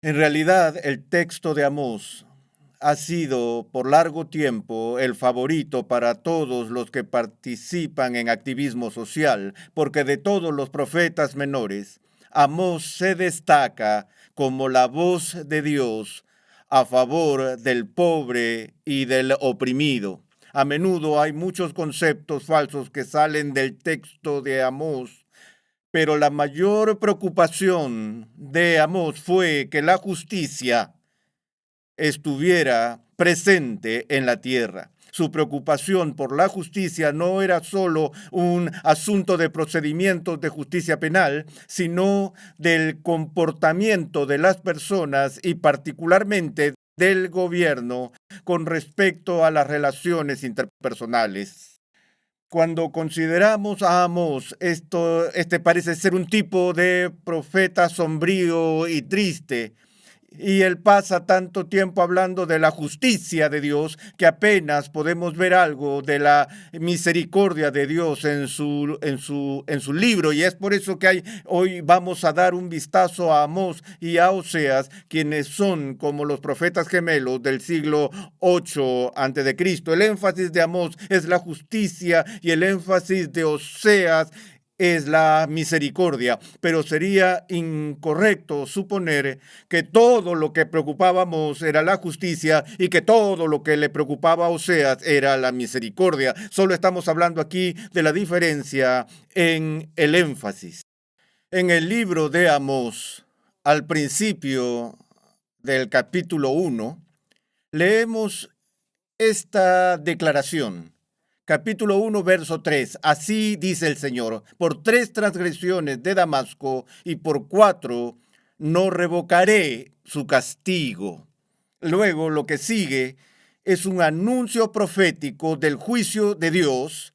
En realidad, el texto de Amós ha sido por largo tiempo el favorito para todos los que participan en activismo social, porque de todos los profetas menores, Amós se destaca como la voz de Dios a favor del pobre y del oprimido. A menudo hay muchos conceptos falsos que salen del texto de Amós, pero la mayor preocupación de Amós fue que la justicia estuviera presente en la tierra. Su preocupación por la justicia no era solo un asunto de procedimientos de justicia penal, sino del comportamiento de las personas y particularmente del gobierno con respecto a las relaciones interpersonales. Cuando consideramos a Amós, este parece ser un tipo de profeta sombrío y triste. Y él pasa tanto tiempo hablando de la justicia de Dios que apenas podemos ver algo de la misericordia de Dios en su libro. Y es por eso que hoy vamos a dar un vistazo a Amós y a Oseas, quienes son como los profetas gemelos del siglo 8 antes de Cristo. El énfasis de Amós es la justicia y el énfasis de Oseas es la misericordia, pero sería incorrecto suponer que todo lo que preocupaba a Amós era la justicia y que todo lo que le preocupaba a Oseas era la misericordia. Solo estamos hablando aquí de la diferencia en el énfasis. En el libro de Amós, al principio del capítulo 1, leemos esta declaración. Capítulo 1, verso 3. Así dice el Señor: por 3 transgresiones de Damasco y por 4 no revocaré su castigo. Luego lo que sigue es un anuncio profético del juicio de Dios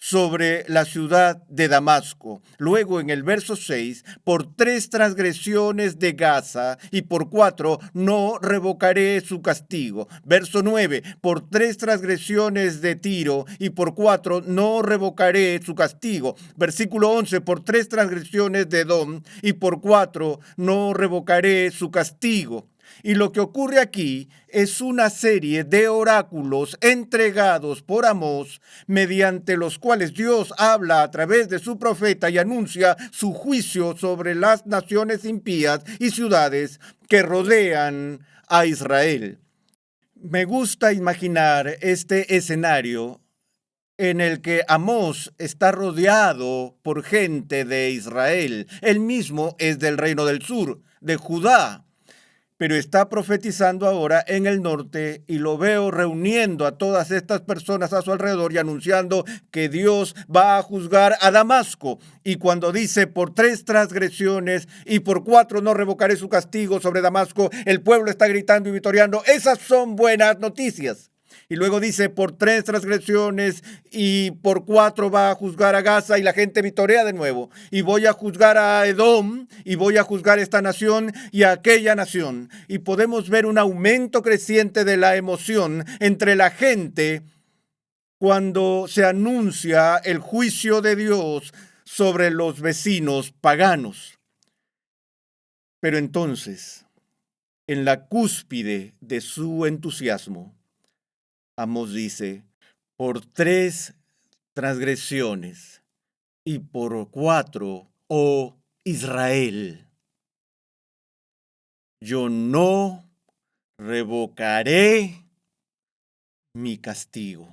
sobre la ciudad de Damasco. Luego en el verso 6, por 3 transgresiones de Gaza y por 4 no revocaré su castigo. Verso 9, por 3 transgresiones de Tiro y por 4 no revocaré su castigo. Versículo 11, por 3 transgresiones de Edom y por 4 no revocaré su castigo. Y lo que ocurre aquí es una serie de oráculos entregados por Amós, mediante los cuales Dios habla a través de su profeta y anuncia su juicio sobre las naciones impías y ciudades que rodean a Israel. Me gusta imaginar este escenario en el que Amós está rodeado por gente de Israel. Él mismo es del reino del sur, de Judá, pero está profetizando ahora en el norte y lo veo reuniendo a todas estas personas a su alrededor y anunciando que Dios va a juzgar a Damasco. Y cuando dice por 3 transgresiones y por 4 no revocaré su castigo sobre Damasco, el pueblo está gritando y vitoreando. Esas son buenas noticias. Y luego dice por 3 transgresiones y por 4 va a juzgar a Gaza, y la gente vitorea de nuevo. Y voy a juzgar a Edom y voy a juzgar esta nación y a aquella nación. Y podemos ver un aumento creciente de la emoción entre la gente cuando se anuncia el juicio de Dios sobre los vecinos paganos. Pero entonces, en la cúspide de su entusiasmo, Amós dice: por 3 transgresiones y por 4, oh Israel, yo no revocaré mi castigo.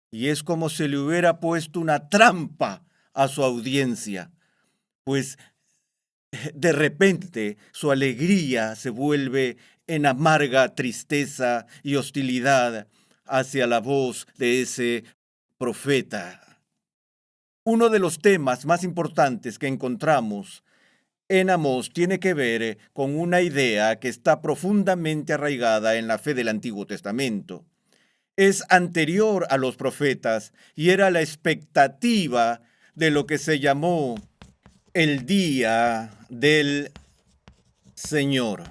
Y es como si le hubiera puesto una trampa a su audiencia, pues de repente su alegría se vuelve en amarga tristeza y hostilidad hacia la voz de ese profeta. Uno de los temas más importantes que encontramos en Amós tiene que ver con una idea que está profundamente arraigada en la fe del Antiguo Testamento. Es anterior a los profetas y era la expectativa de lo que se llamó el día del Señor.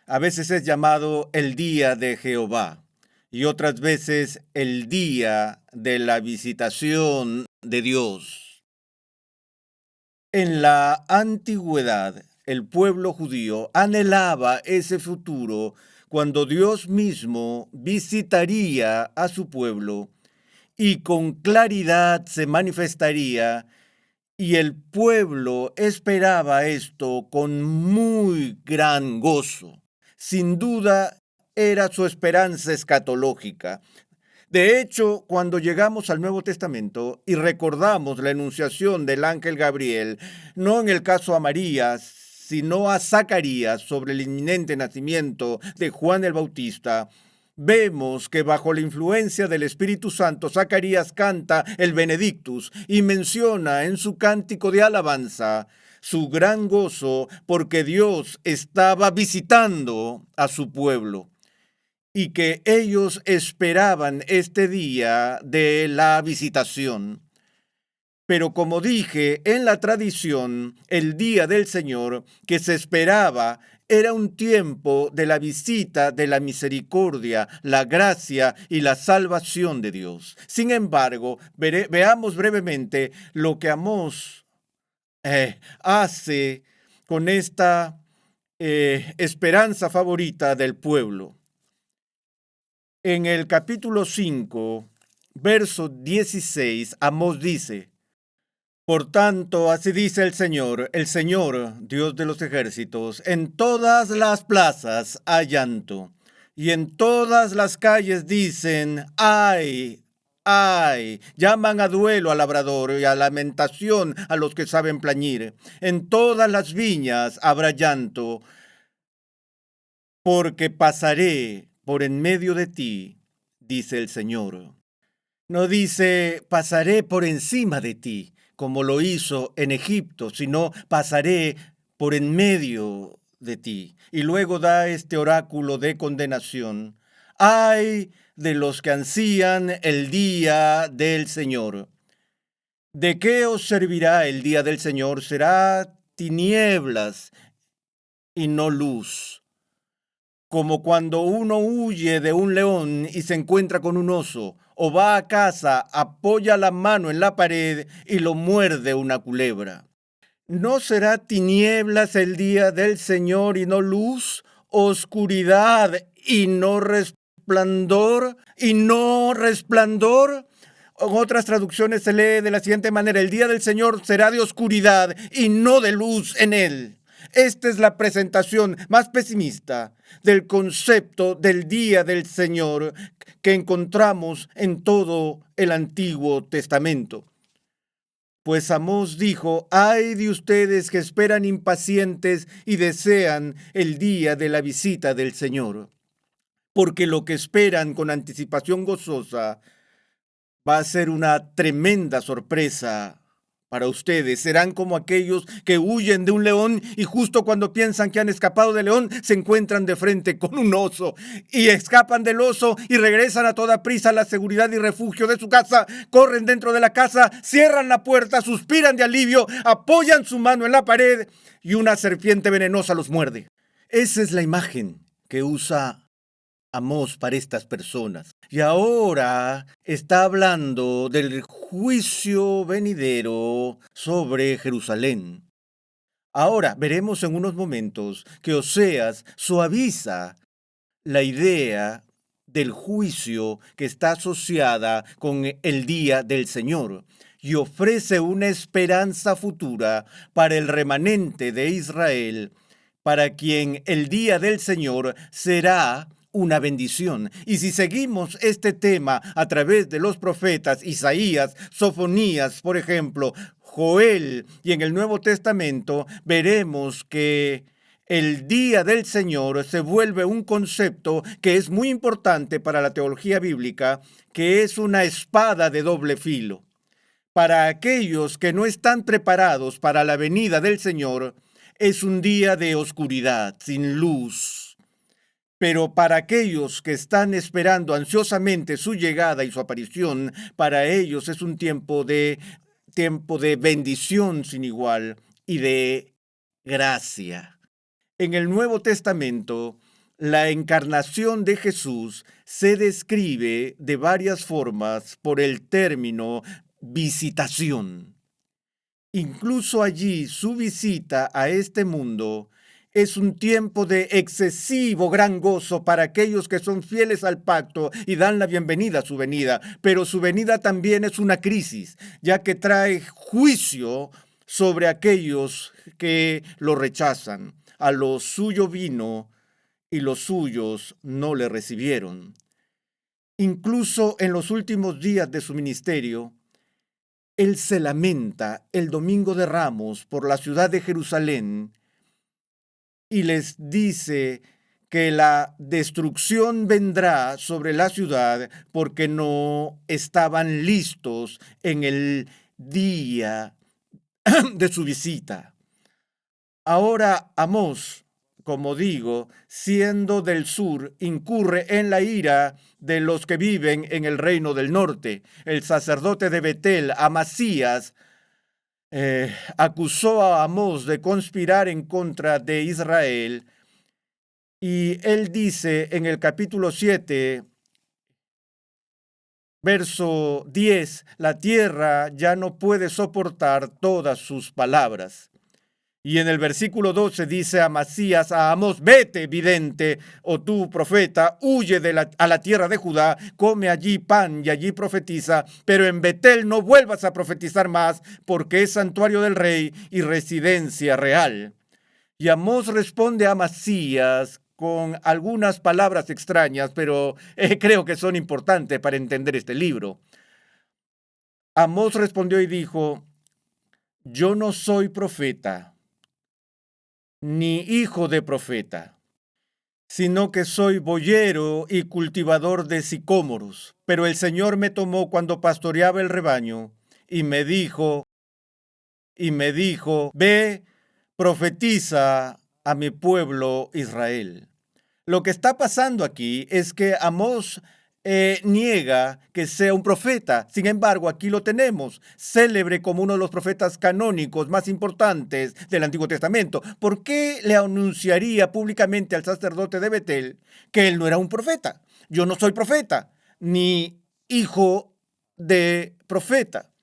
A veces es llamado el día de Jehová y otras veces el día de la visitación de Dios. En la antigüedad, el pueblo judío anhelaba ese futuro cuando Dios mismo visitaría a su pueblo y con claridad se manifestaría, y el pueblo esperaba esto con muy gran gozo. Sin duda era su esperanza escatológica. De hecho, cuando llegamos al Nuevo Testamento y recordamos la enunciación del ángel Gabriel, no en el caso a María, sino a Zacarías sobre el inminente nacimiento de Juan el Bautista, vemos que bajo la influencia del Espíritu Santo, Zacarías canta el Benedictus y menciona en su cántico de alabanza su gran gozo porque Dios estaba visitando a su pueblo y que ellos esperaban este día de la visitación. Pero como dije, en la tradición, el día del Señor que se esperaba era un tiempo de la visita de la misericordia, la gracia y la salvación de Dios. Sin embargo, veamos brevemente lo que Amós hace con esta esperanza favorita del pueblo. En el capítulo 5, verso 16, Amós dice: Por tanto, así dice el Señor, Dios de los ejércitos, en todas las plazas hay llanto, y en todas las calles dicen, ¡ay! ¡Ay! Llaman a duelo al labrador y a lamentación a los que saben plañir. En todas las viñas habrá llanto, porque pasaré por en medio de ti, dice el Señor. No dice, pasaré por encima de ti, como lo hizo en Egipto, sino pasaré por en medio de ti. Y luego da este oráculo de condenación. ¡Ay de los que ansían el día del Señor! ¿De qué os servirá el día del Señor? Será tinieblas y no luz. Como cuando uno huye de un león y se encuentra con un oso, o va a casa, apoya la mano en la pared y lo muerde una culebra. ¿No será tinieblas el día del Señor y no luz, oscuridad y no resplandor? ¿Y no resplandor? En otras traducciones se lee de la siguiente manera: el día del Señor será de oscuridad y no de luz en él. Esta es la presentación más pesimista del concepto del día del Señor que encontramos en todo el Antiguo Testamento. Pues Amós dijo: ay de ustedes que esperan impacientes y desean el día de la visita del Señor, porque lo que esperan con anticipación gozosa va a ser una tremenda sorpresa para ustedes. Serán como aquellos que huyen de un león y justo cuando piensan que han escapado del león, se encuentran de frente con un oso y escapan del oso y regresan a toda prisa a la seguridad y refugio de su casa, corren dentro de la casa, cierran la puerta, suspiran de alivio, apoyan su mano en la pared y una serpiente venenosa los muerde. Esa es la imagen que usa Amós para estas personas. Y ahora está hablando del juicio venidero sobre Jerusalén. Ahora veremos en unos momentos que Oseas suaviza la idea del juicio que está asociada con el día del Señor y ofrece una esperanza futura para el remanente de Israel, para quien el día del Señor será una bendición. Y si seguimos este tema a través de los profetas Isaías, Sofonías, por ejemplo, Joel, y en el Nuevo Testamento, veremos que el día del Señor se vuelve un concepto que es muy importante para la teología bíblica, que es una espada de doble filo. Para aquellos que no están preparados para la venida del Señor, es un día de oscuridad, sin luz. Pero para aquellos que están esperando ansiosamente su llegada y su aparición, para ellos es un tiempo de bendición sin igual y de gracia. En el Nuevo Testamento, la encarnación de Jesús se describe de varias formas por el término visitación. Incluso allí su visita a este mundo es un tiempo de excesivo gran gozo para aquellos que son fieles al pacto y dan la bienvenida a su venida. Pero su venida también es una crisis, ya que trae juicio sobre aquellos que lo rechazan. A lo suyo vino y los suyos no le recibieron. Incluso en los últimos días de su ministerio, él se lamenta el domingo de Ramos por la ciudad de Jerusalén y les dice que la destrucción vendrá sobre la ciudad porque no estaban listos en el día de su visita. Ahora Amós, como digo, siendo del sur, incurre en la ira de los que viven en el reino del norte. El sacerdote de Betel, Amasías, acusó a Amós de conspirar en contra de Israel, y él dice en el capítulo 7, verso 10, la tierra ya no puede soportar todas sus palabras. Y en el versículo 12 dice Amasías a Amós: vete, vidente, o tú, profeta, huye a la tierra de Judá, come allí pan y allí profetiza, pero en Betel no vuelvas a profetizar más, porque es santuario del rey y residencia real. Y Amós responde a Amasías con algunas palabras extrañas, pero creo que son importantes para entender este libro. Amós respondió y dijo: yo no soy profeta, ni hijo de profeta, sino que soy boyero y cultivador de sicómoros. Pero el Señor me tomó cuando pastoreaba el rebaño y me dijo, ve, profetiza a mi pueblo Israel. Lo que está pasando aquí es que Amós niega que sea un profeta. Sin embargo, aquí lo tenemos, célebre como uno de los profetas canónicos más importantes del Antiguo Testamento. ¿Por qué le anunciaría públicamente al sacerdote de Betel que él no era un profeta? Yo no soy profeta, ni hijo de profeta.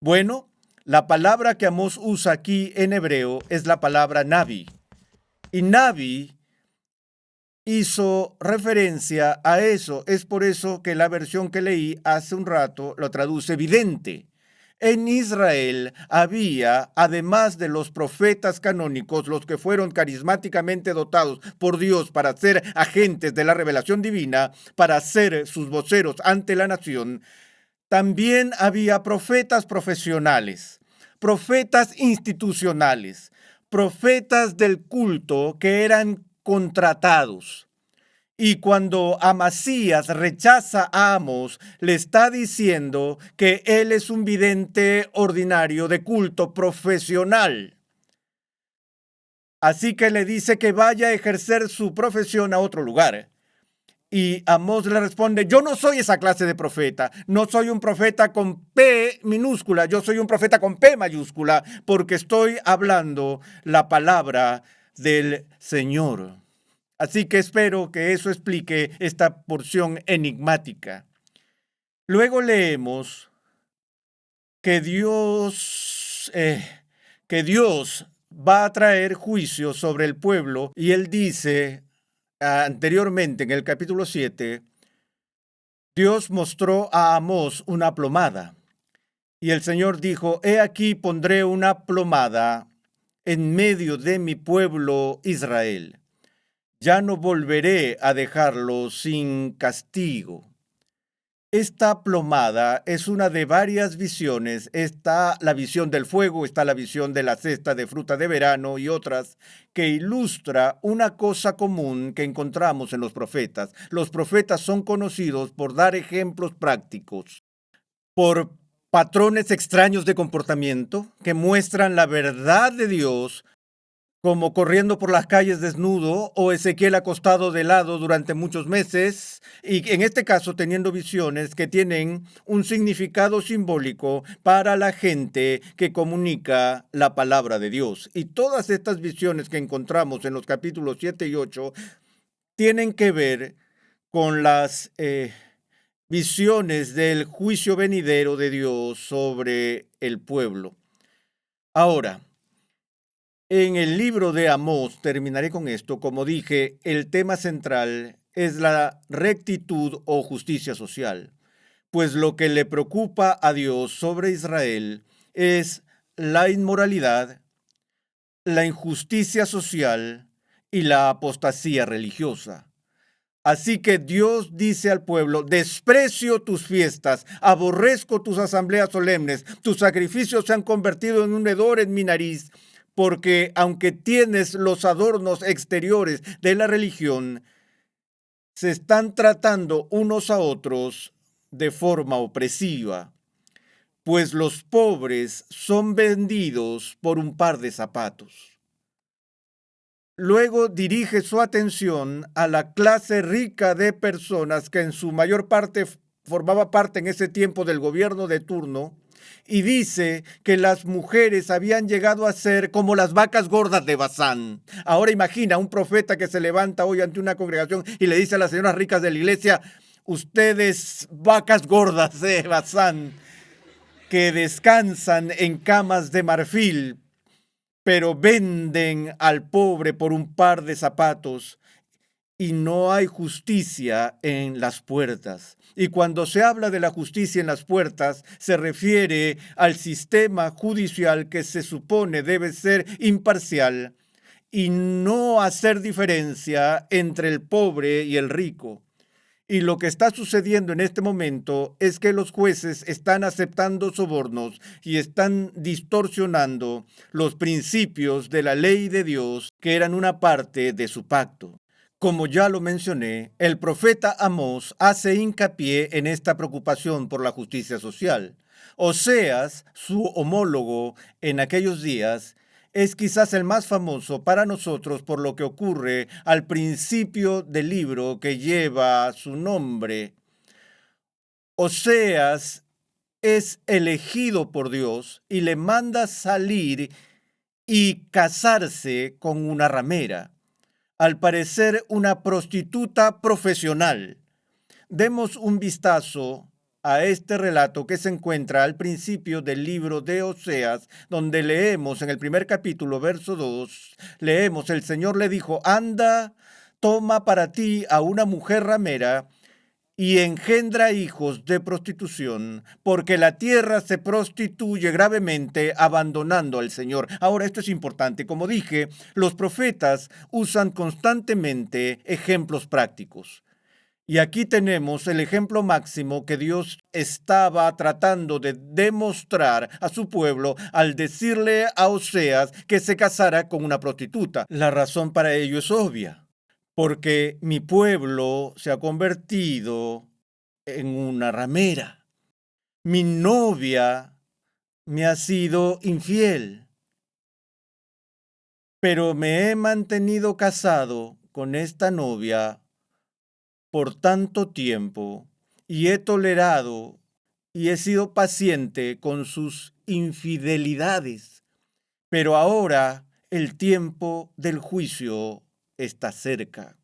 Bueno, la palabra que Amós usa aquí en hebreo es la palabra Navi. Y Navi hizo referencia a eso. Es por eso que la versión que leí hace un rato lo traduce vidente. En Israel había, además de los profetas canónicos, los que fueron carismáticamente dotados por Dios para ser agentes de la revelación divina, para ser sus voceros ante la nación, también había profetas profesionales, profetas institucionales, profetas del culto que eran contratados. Y cuando Amasías rechaza a Amós, le está diciendo que él es un vidente ordinario de culto profesional. Así que le dice que vaya a ejercer su profesión a otro lugar. Y Amós le responde: yo no soy esa clase de profeta, no soy un profeta con P minúscula, yo soy un profeta con P mayúscula, porque estoy hablando la palabra del Señor. Así que espero que eso explique esta porción enigmática. Luego leemos que Dios va a traer juicio sobre el pueblo, y él dice anteriormente en el capítulo 7, Dios mostró a Amós una plomada, y el Señor dijo: he aquí pondré una plomada en medio de mi pueblo Israel. Ya no volveré a dejarlo sin castigo. Esta plomada es una de varias visiones. Está la visión del fuego, está la visión de la cesta de fruta de verano y otras, que ilustra una cosa común que encontramos en los profetas. Los profetas son conocidos por dar ejemplos prácticos, por patrones extraños de comportamiento que muestran la verdad de Dios, como corriendo por las calles desnudo, o Ezequiel acostado de lado durante muchos meses, y en este caso teniendo visiones que tienen un significado simbólico para la gente que comunica la palabra de Dios. Y todas estas visiones que encontramos en los capítulos 7 y 8 tienen que ver con las visiones del juicio venidero de Dios sobre el pueblo. Ahora, en el libro de Amós, terminaré con esto, como dije, el tema central es la rectitud o justicia social, pues lo que le preocupa a Dios sobre Israel es la inmoralidad, la injusticia social y la apostasía religiosa. Así que Dios dice al pueblo: desprecio tus fiestas, aborrezco tus asambleas solemnes, tus sacrificios se han convertido en un hedor en mi nariz, porque aunque tienes los adornos exteriores de la religión, se están tratando unos a otros de forma opresiva, pues los pobres son vendidos por un par de zapatos. Luego dirige su atención a la clase rica de personas que en su mayor parte formaba parte en ese tiempo del gobierno de turno, y dice que las mujeres habían llegado a ser como las vacas gordas de Bazán. Ahora imagina un profeta que se levanta hoy ante una congregación y le dice a las señoras ricas de la iglesia: ustedes vacas gordas de Bazán, que descansan en camas de marfil, pero venden al pobre por un par de zapatos, y no hay justicia en las puertas. Y cuando se habla de la justicia en las puertas, se refiere al sistema judicial que se supone debe ser imparcial y no hacer diferencia entre el pobre y el rico. Y lo que está sucediendo en este momento es que los jueces están aceptando sobornos y están distorsionando los principios de la ley de Dios, que eran una parte de su pacto. Como ya lo mencioné, el profeta Amós hace hincapié en esta preocupación por la justicia social. Oseas, su homólogo en aquellos días, es quizás el más famoso para nosotros por lo que ocurre al principio del libro que lleva su nombre. Oseas es elegido por Dios y le manda salir y casarse con una ramera, al parecer una prostituta profesional. Demos un vistazo a este relato que se encuentra al principio del libro de Oseas, donde leemos en el primer capítulo, verso 2, leemos: el Señor le dijo: anda, toma para ti a una mujer ramera y engendra hijos de prostitución, porque la tierra se prostituye gravemente abandonando al Señor. Ahora, esto es importante. Como dije, los profetas usan constantemente ejemplos prácticos. Y aquí tenemos el ejemplo máximo que Dios estaba tratando de demostrar a su pueblo al decirle a Oseas que se casara con una prostituta. La razón para ello es obvia: porque mi pueblo se ha convertido en una ramera. Mi novia me ha sido infiel, pero me he mantenido casado con esta novia por tanto tiempo y he tolerado y he sido paciente con sus infidelidades. Pero ahora el tiempo del juicio está cerca.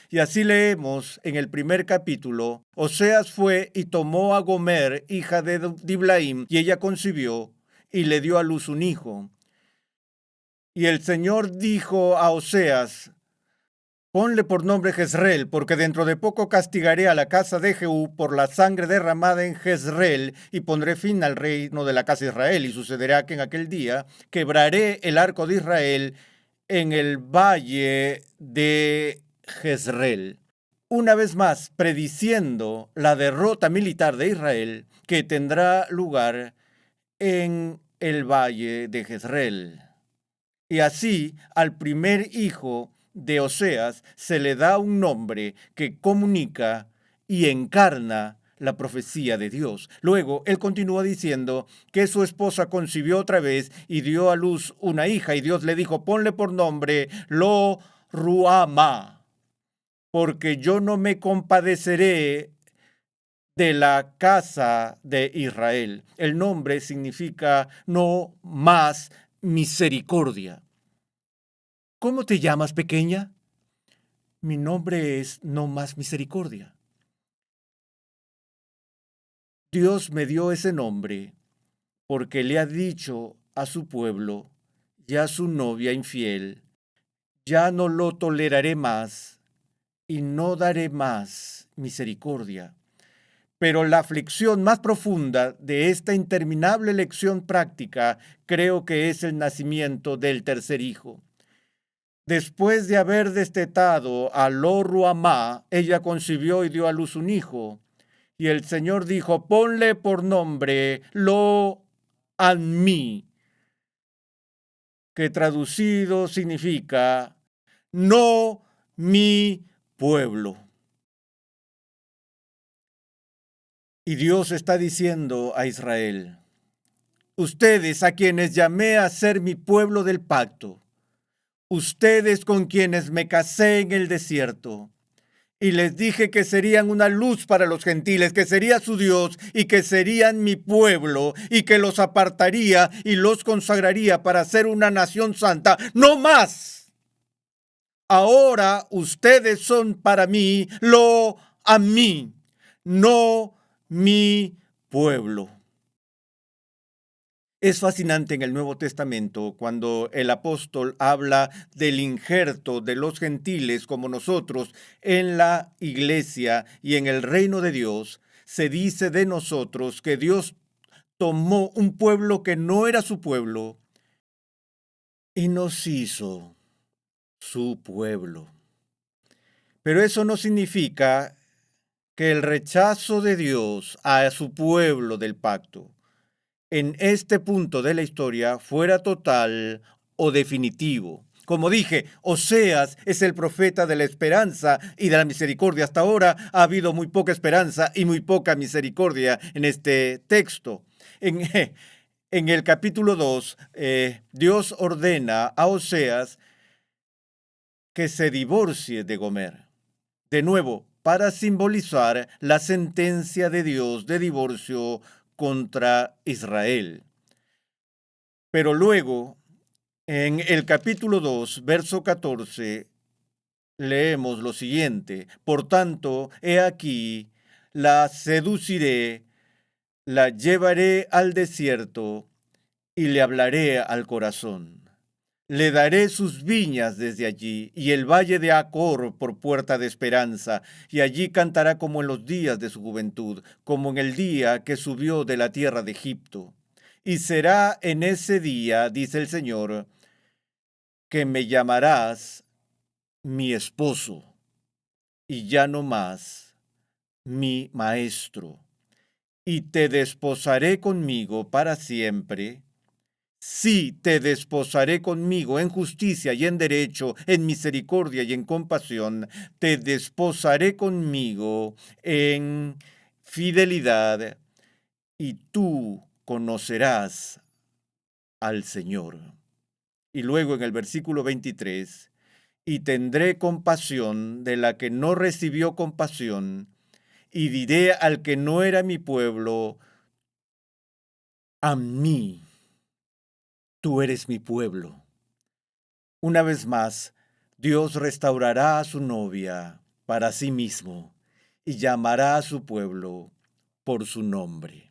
Y así leemos en el primer capítulo: Oseas fue y tomó a Gomer, hija de Diblaim, y ella concibió y le dio a luz un hijo. Y el Señor dijo a Oseas: ponle por nombre Jezreel, porque dentro de poco castigaré a la casa de Jehú por la sangre derramada en Jezreel, y pondré fin al reino de la casa de Israel. Y sucederá que en aquel día quebraré el arco de Israel en el valle de Jezreel. Una vez más, prediciendo la derrota militar de Israel que tendrá lugar en el valle de Jezreel. Y así al primer hijo de Oseas se le da un nombre que comunica y encarna la profecía de Dios. Luego, él continúa diciendo que su esposa concibió otra vez y dio a luz una hija, y Dios le dijo: ponle por nombre Lo Ruama, porque yo no me compadeceré de la casa de Israel. El nombre significa no más misericordia. ¿Cómo te llamas, pequeña? Mi nombre es no más misericordia. Dios me dio ese nombre porque le ha dicho a su pueblo y a su novia infiel. Ya no lo toleraré más y no daré más misericordia. Pero la aflicción más profunda de esta interminable lección práctica creo que es el nacimiento del tercer hijo. Después de haber destetado a Lo-Ruhamá, ella concibió y dio a luz un hijo. Y el Señor dijo: ponle por nombre Lo-Ammi, que traducido significa no mi pueblo. Y Dios está diciendo a Israel: ustedes, a quienes llamé a ser mi pueblo del pacto, ustedes con quienes me casé en el desierto, y les dije que serían una luz para los gentiles, que sería su Dios y que serían mi pueblo, y que los apartaría y los consagraría para ser una nación santa. ¡No más! Ahora ustedes son para mí Lo-Ammi, no mi pueblo. Es fascinante en el Nuevo Testamento cuando el apóstol habla del injerto de los gentiles como nosotros en la iglesia y en el reino de Dios. Se dice de nosotros que Dios tomó un pueblo que no era su pueblo y nos hizo su pueblo. Pero eso no significa que el rechazo de Dios a su pueblo del pacto en este punto de la historia fuera total o definitivo. Como dije, Oseas es el profeta de la esperanza y de la misericordia. Hasta ahora ha habido muy poca esperanza y muy poca misericordia en este texto. En el capítulo 2, Dios ordena a Oseas que se divorcie de Gomer. De nuevo, para simbolizar la sentencia de Dios de divorcio contra Israel. Pero luego, en el capítulo 2, verso 14, leemos lo siguiente: por tanto, he aquí, la seduciré, la llevaré al desierto y le hablaré al corazón. Le daré sus viñas desde allí y el valle de Acor por puerta de esperanza, y allí cantará como en los días de su juventud, como en el día que subió de la tierra de Egipto. Y será en ese día, dice el Señor, que me llamarás mi esposo, y ya no más mi maestro, y te desposaré conmigo para siempre. Sí, te desposaré conmigo en justicia y en derecho, en misericordia y en compasión. Te desposaré conmigo en fidelidad, y tú conocerás al Señor. Y luego en el versículo 23, y tendré compasión de la que no recibió compasión, y diré al que no era mi pueblo: a mí tú eres mi pueblo. Una vez más, Dios restaurará a su novia para sí mismo y llamará a su pueblo por su nombre.